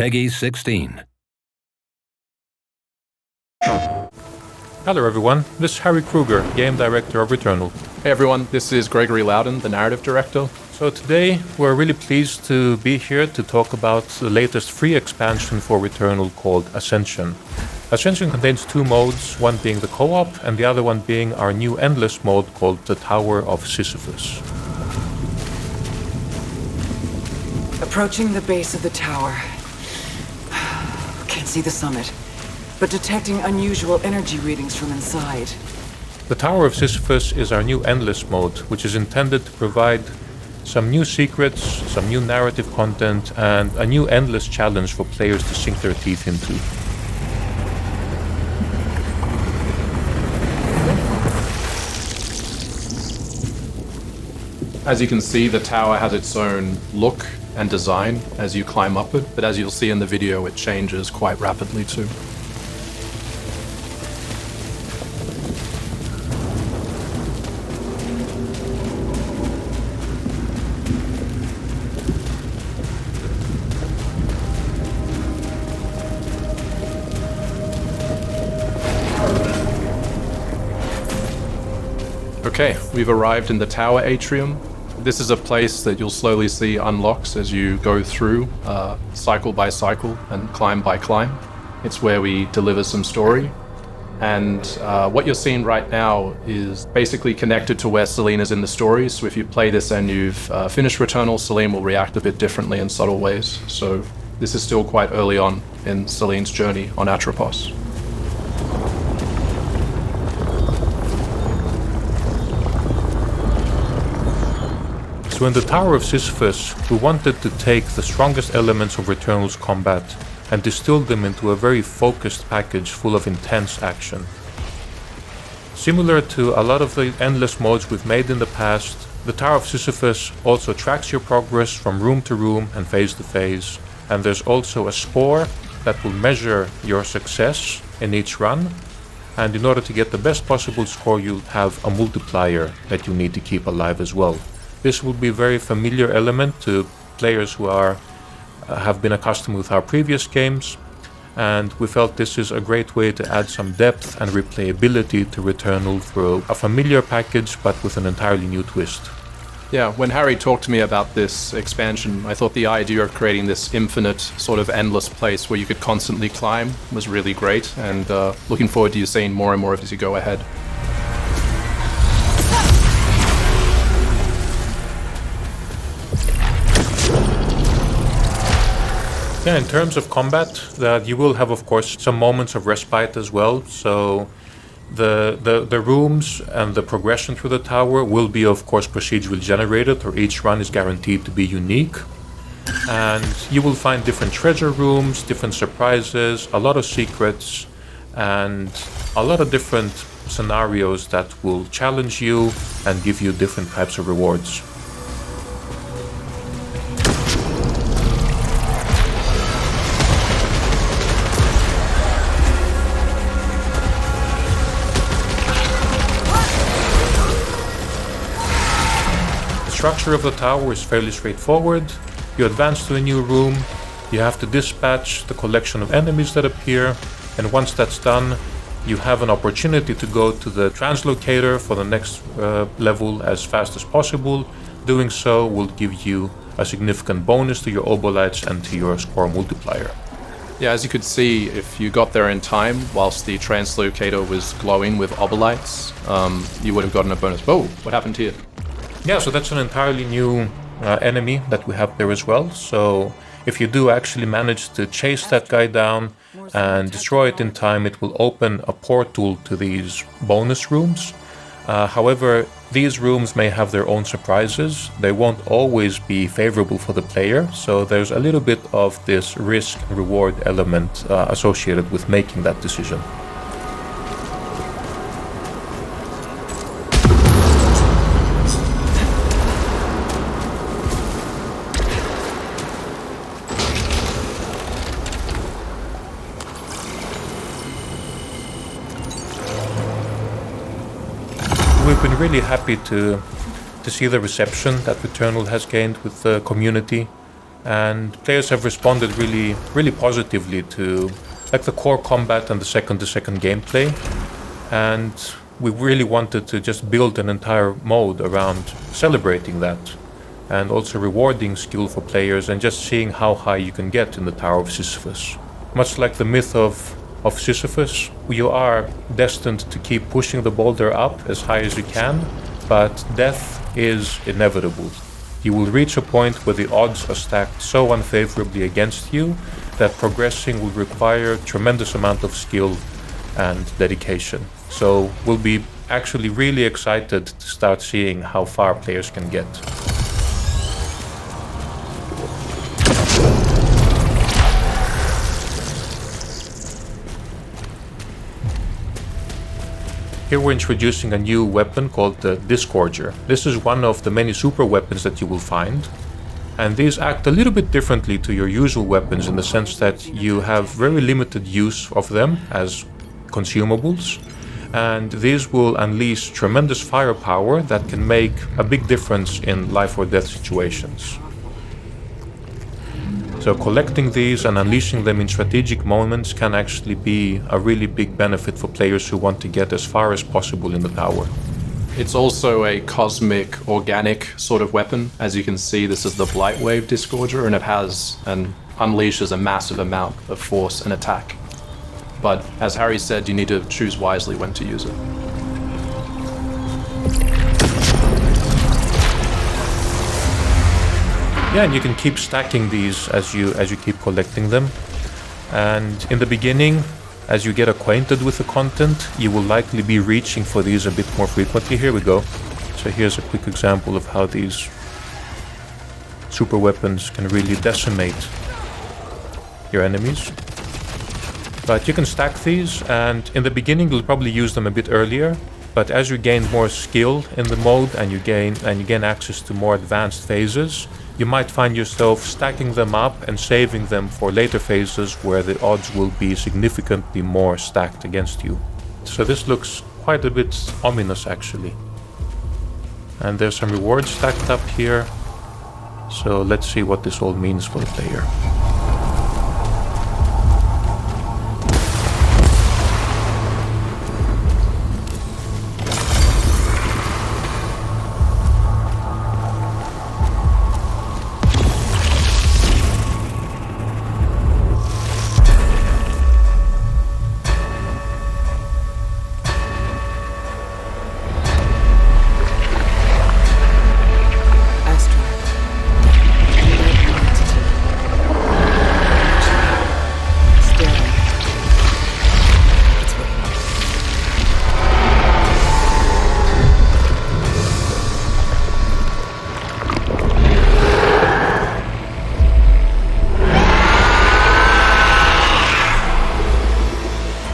Peggy 16. Hello everyone, this is Harry Kruger, Game Director of Returnal. Hey everyone, this is Gregory Loudon, the Narrative Director. So today we're really pleased to be here to talk about the latest free expansion for Returnal called Ascension. Ascension contains two modes, one being the co-op and the other one being our new endless mode called the Tower of Sisyphus. Approaching the base of the tower. Can't see the summit, but detecting unusual energy readings from inside. The Tower of Sisyphus is our new endless mode, which is intended to provide some new secrets, some new narrative content, and a new endless challenge for players to sink their teeth into. As you can see, the tower has its own look and design as you climb up it, but as you'll see in the video, it changes quite rapidly too. Okay, we've arrived in the tower atrium. This is a place that you'll slowly see unlocks as you go through, cycle by cycle and climb by climb. It's where we deliver some story. And what you're seeing right now is basically connected to where Celine is in the story. So if you play this and you've finished Returnal, Celine will react a bit differently in subtle ways. So this is still quite early on in Celine's journey on Atropos. So in the Tower of Sisyphus, we wanted to take the strongest elements of Returnal's combat and distill them into a very focused package full of intense action. Similar to a lot of the endless modes we've made in the past, the Tower of Sisyphus also tracks your progress from room to room and phase to phase, and there's also a score that will measure your success in each run, and in order to get the best possible score you'll have a multiplier that you need to keep alive as well. This will be a very familiar element to players who have been accustomed with our previous games, and we felt this is a great way to add some depth and replayability to Returnal through a familiar package but with an entirely new twist. Yeah, when Harry talked to me about this expansion, I thought the idea of creating this infinite, sort of endless place where you could constantly climb was really great, and looking forward to you seeing more and more of it as you go ahead. Yeah, in terms of combat, you will have, of course, some moments of respite as well. So the rooms and the progression through the tower will be, of course, procedurally generated, or each run is guaranteed to be unique. And you will find different treasure rooms, different surprises, a lot of secrets, and a lot of different scenarios that will challenge you and give you different types of rewards. The structure of the tower is fairly straightforward. You advance to a new room, you have to dispatch the collection of enemies that appear, and once that's done, you have an opportunity to go to the translocator for the next level as fast as possible. Doing so will give you a significant bonus to your obolites and to your score multiplier. Yeah, as you could see, if you got there in time, whilst the translocator was glowing with obolites, you would have gotten a bonus. Whoa, what happened here? Yeah, so that's an entirely new enemy that we have there as well. So if you do actually manage to chase that guy down and destroy it in time, it will open a portal to these bonus rooms. However, these rooms may have their own surprises. They won't always be favorable for the player, so there's a little bit of this risk and reward element associated with making that decision. We've been really happy to see the reception that Returnal has gained with the community. and players have responded really positively to like the core combat and the second-to-second gameplay. And we really wanted to just build an entire mode around celebrating that and also rewarding skill for players and just seeing how high you can get in the Tower of Sisyphus. Much like the myth of Sisyphus, you are destined to keep pushing the boulder up as high as you can, but death is inevitable. You will reach a point where the odds are stacked so unfavorably against you that progressing will require a tremendous amount of skill and dedication. So we'll be actually really excited to start seeing how far players can get. Here we're introducing a new weapon called the Disgorger. This is one of the many super weapons that you will find. And these act a little bit differently to your usual weapons in the sense that you have very limited use of them as consumables. And these will unleash tremendous firepower that can make a big difference in life or death situations. So collecting these and unleashing them in strategic moments can actually be a really big benefit for players who want to get as far as possible in the tower. It's also a cosmic, organic sort of weapon. As you can see, this is the Blightwave Disgorger, and it has and unleashes a massive amount of force and attack. But as Harry said, you need to choose wisely when to use it. Yeah, and you can keep stacking these as you keep collecting them. And in the beginning, as you get acquainted with the content, you will likely be reaching for these a bit more frequently. Here we go. So here's a quick example of how these super weapons can really decimate your enemies. But you can stack these, and in the beginning you'll probably use them a bit earlier. But as you gain more skill in the mode and you gain access to more advanced phases, you might find yourself stacking them up and saving them for later phases where the odds will be significantly more stacked against you. So this looks quite a bit ominous actually. And there's some rewards stacked up here. So let's see what this all means for the player.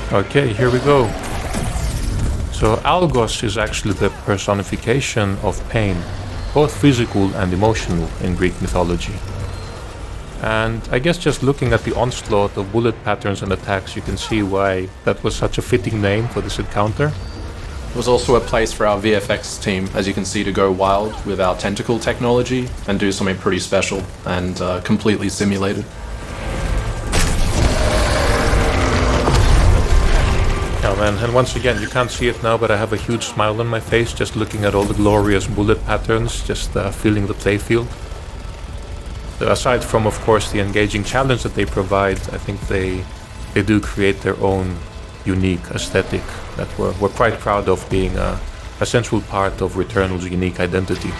Okay, here we go. So Algos is actually the personification of pain, both physical and emotional in Greek mythology. And I guess just looking at the onslaught of bullet patterns and attacks, you can see why that was such a fitting name for this encounter. It was also a place for our VFX team, as you can see, to go wild with our tentacle technology and do something pretty special and completely simulated. Oh man, and once again, you can't see it now, but I have a huge smile on my face just looking at all the glorious bullet patterns, just feeling the playfield. Aside from, of course, the engaging challenge that they provide, I think they do create their own unique aesthetic that we're quite proud of being a central part of Returnal's unique identity.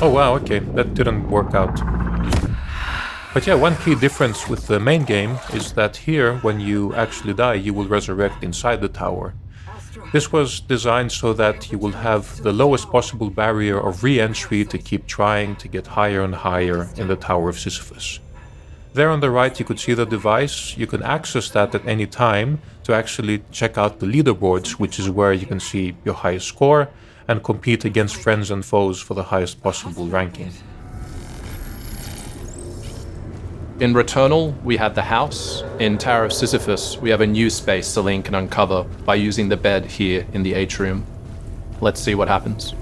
Oh wow, okay, that didn't work out. But yeah, one key difference with the main game is that here, when you actually die, you will resurrect inside the tower. This was designed so that you will have the lowest possible barrier of re-entry to keep trying to get higher and higher in the Tower of Sisyphus. There on the right you could see the device. You can access that at any time to actually check out the leaderboards, which is where you can see your highest score and compete against friends and foes for the highest possible ranking. In Returnal, we had the house. In Tower of Sisyphus, we have a new space Celine can uncover by using the bed here in the atrium. Let's see what happens.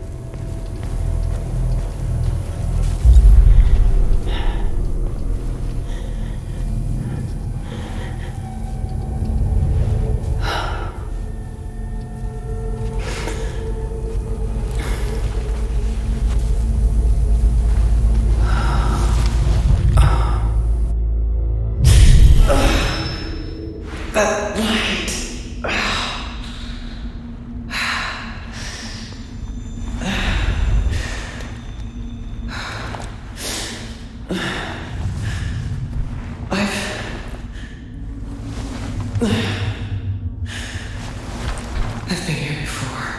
I've been here before.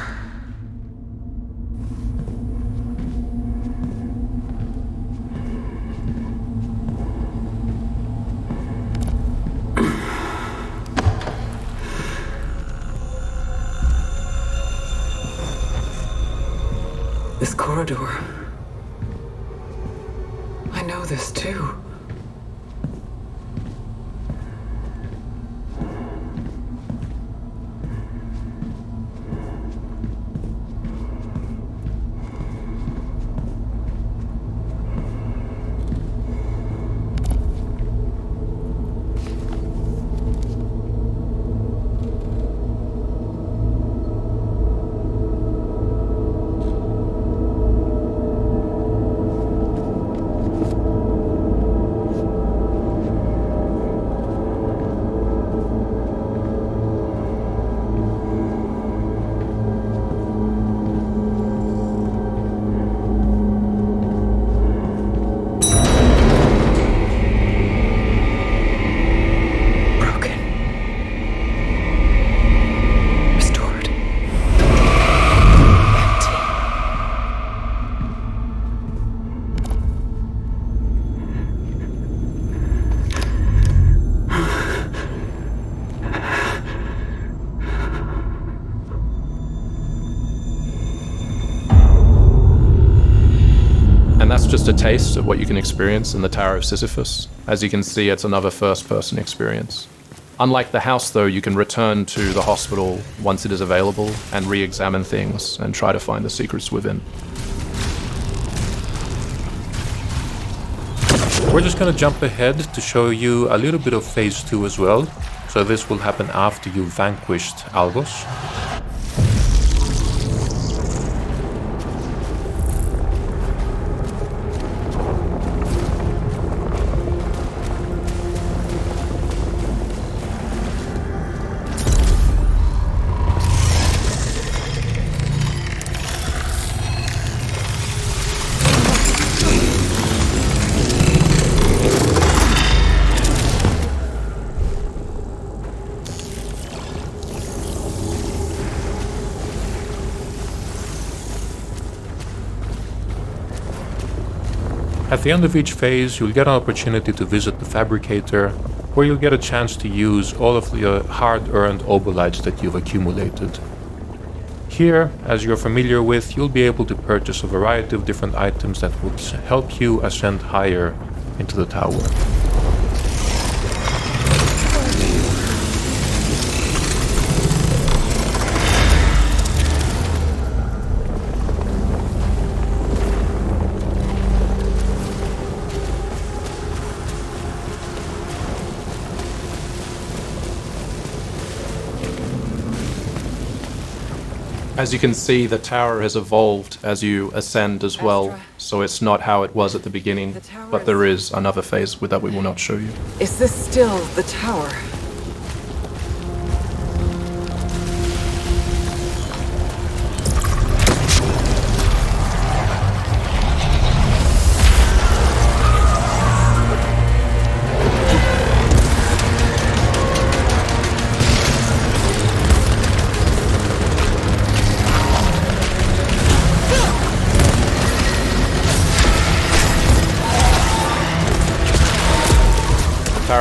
This corridor. I know this too. And that's just a taste of what you can experience in the Tower of Sisyphus. As you can see, it's another first-person experience. Unlike the house, though, you can return to the hospital once it is available and re-examine things and try to find the secrets within. We're just gonna jump ahead to show you a little bit of Phase 2 as well. So this will happen after you've vanquished Algos. At the end of each phase, you'll get an opportunity to visit the Fabricator, where you'll get a chance to use all of the hard-earned obolites that you've accumulated. Here, as you're familiar with, you'll be able to purchase a variety of different items that will help you ascend higher into the tower. As you can see, the tower has evolved as you ascend as well, so it's not how it was at the beginning, but there is another phase that we will not show you. Is this still the tower?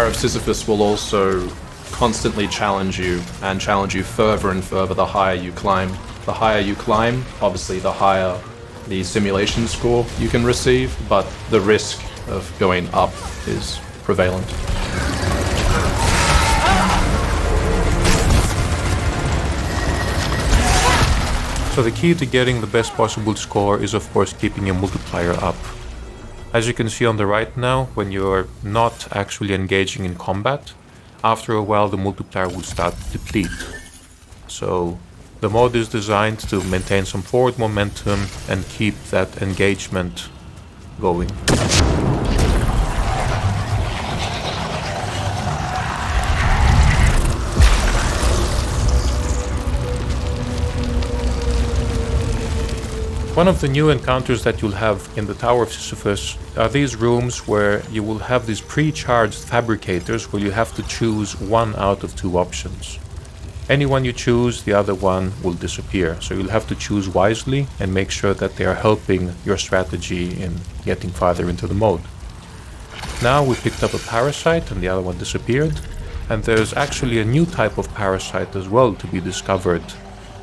Tower of Sisyphus will also constantly challenge you and challenge you further and further the higher you climb. The higher you climb, obviously the higher the simulation score you can receive, but the risk of going up is prevalent. So the key to getting the best possible score is of course keeping your multiplier up. As you can see on the right now, when you're not actually engaging in combat, after a while the multiplier will start to deplete. So the mod is designed to maintain some forward momentum and keep that engagement going. One of the new encounters that you'll have in the Tower of Sisyphus are these rooms where you will have these pre-charged fabricators where you have to choose one out of two options. Any one you choose, the other one will disappear. So you'll have to choose wisely and make sure that they are helping your strategy in getting farther into the mode. Now we picked up a parasite and the other one disappeared. And there's actually a new type of parasite as well to be discovered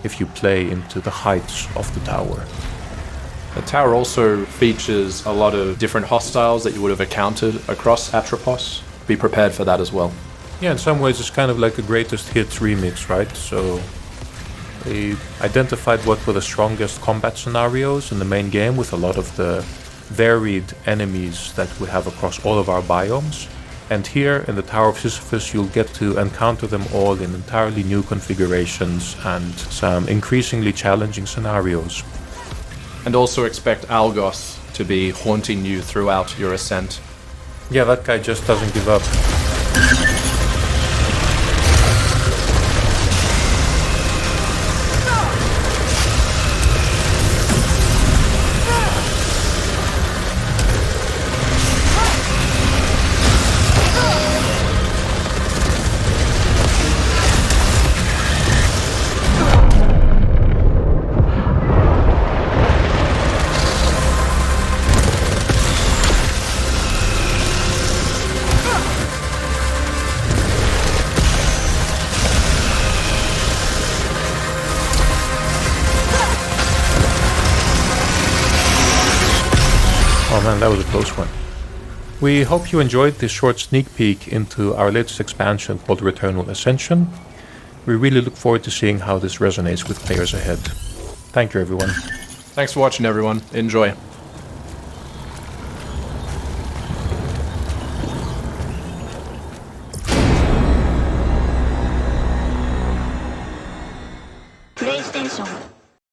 if you play into the heights of the tower. The tower also features a lot of different hostiles that you would have encountered across Atropos. Be prepared for that as well. Yeah, in some ways it's kind of like a greatest hits remix, right? So they identified what were the strongest combat scenarios in the main game with a lot of the varied enemies that we have across all of our biomes. And here in the Tower of Sisyphus you'll get to encounter them all in entirely new configurations and some increasingly challenging scenarios. And also expect Algos to be haunting you throughout your ascent. Yeah, that guy just doesn't give up. Oh man, that was a close one. We hope you enjoyed this short sneak peek into our latest expansion called Returnal Ascension. We really look forward to seeing how this resonates with players ahead. Thank you everyone. Thanks for watching everyone. Enjoy.